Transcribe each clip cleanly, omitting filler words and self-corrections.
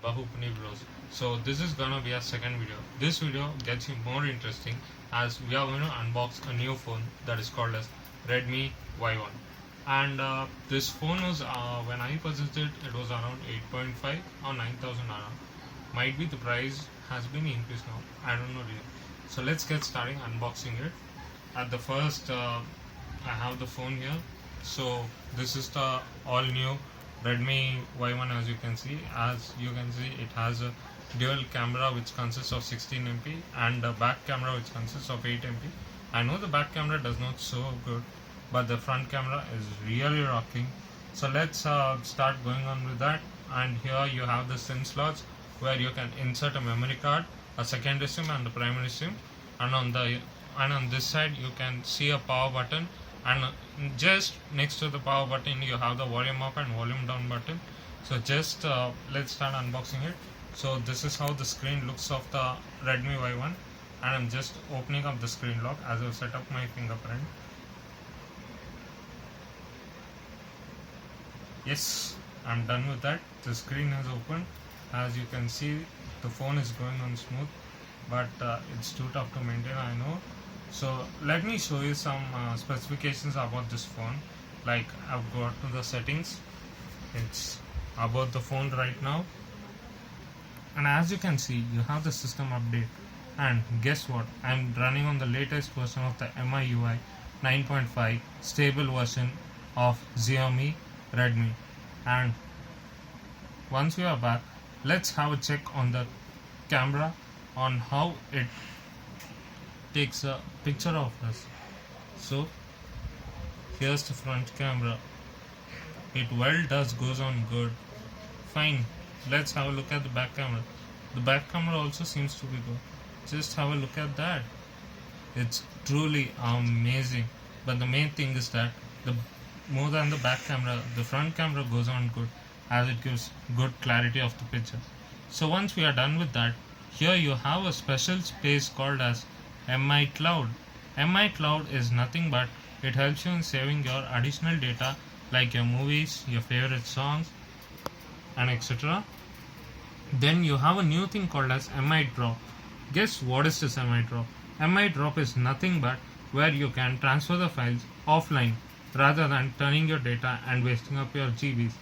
Bahu Pune Bros. So this is gonna be a second video. This video gets you more interesting as we are going to unbox a new phone that is called as Redmi Y1. And this phone was when I purchased it, it was around 8.5 or 9,000 around. Might be the price has been increased now. I don't know really. So let's get started unboxing it. At the first, I have the phone here. So this is the all new Redmi Y1. As you can see, it has a dual camera which consists of 16 MP and a back camera which consists of 8 MP. I know the back camera does not so good, but the front camera is really rocking. So let's start going on with that. And here you have the SIM slots where you can insert a memory card, a secondary SIM and a primary SIM, and on this side you can see a power button, and just next to the power button you have the volume up and volume down button. So just let's start unboxing it. So this is how the screen looks of the Redmi Y1, and I'm just opening up the screen lock as I've set up my fingerprint. Yes, I'm done with that. The screen has opened. As you can see, the phone is going on smooth, but it's too tough to maintain, I know. So let me show you some specifications about this phone. Like, I've got to the settings. It's about the phone right now, and as you can see, you have the system update. And guess what? I'm running on the latest version of the MIUI 9.5 stable version of Xiaomi Redmi. And once we are back, let's have a check on the camera, on how it takes a picture of us. So here's the front camera. It goes on good. Fine. Let's have a look at the back camera. The back camera also seems to be good. Just have a look at that. It's truly amazing. But the main thing is that more than the back camera, the front camera goes on good, as it gives good clarity of the picture. So once we are done with that, here you have a special space called as MI Cloud. MI Cloud is nothing but it helps you in saving your additional data like your movies, your favorite songs, and etc. Then you have a new thing called as MI Drop. Guess what is this MI Drop? MI Drop is nothing but where you can transfer the files offline rather than turning your data and wasting up your GBs.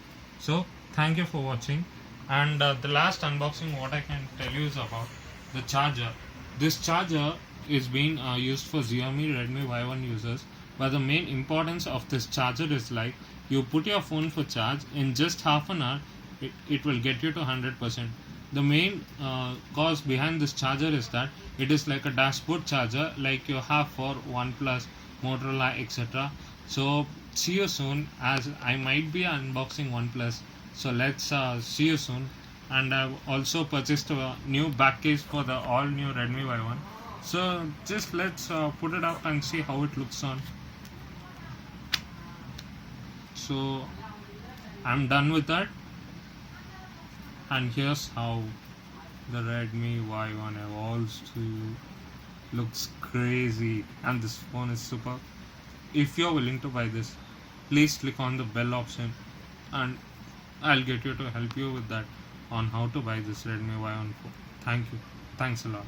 So thank you for watching. And the last unboxing, what I can tell you is about the charger. This charger is being used for Xiaomi Redmi Y1 users, but the main importance of this charger is like you put your phone for charge in just half an hour, it will get you to 100%. The main cause behind this charger is that it is like a dashboard charger like you have for OnePlus, Motorola, etc. So see you soon, as I might be unboxing OnePlus. So let's see you soon. And I've also purchased a new back case for the all new Redmi Y1. So just let's put it up and see how it looks on. So I'm done with that. And here's how the Redmi Y1 evolves to you. Looks crazy, and this phone is super. If you're willing to buy this, please click on the bell option and I'll get you to help you with that on how to buy this Redmi Y1 phone. Thank you. Thanks a lot.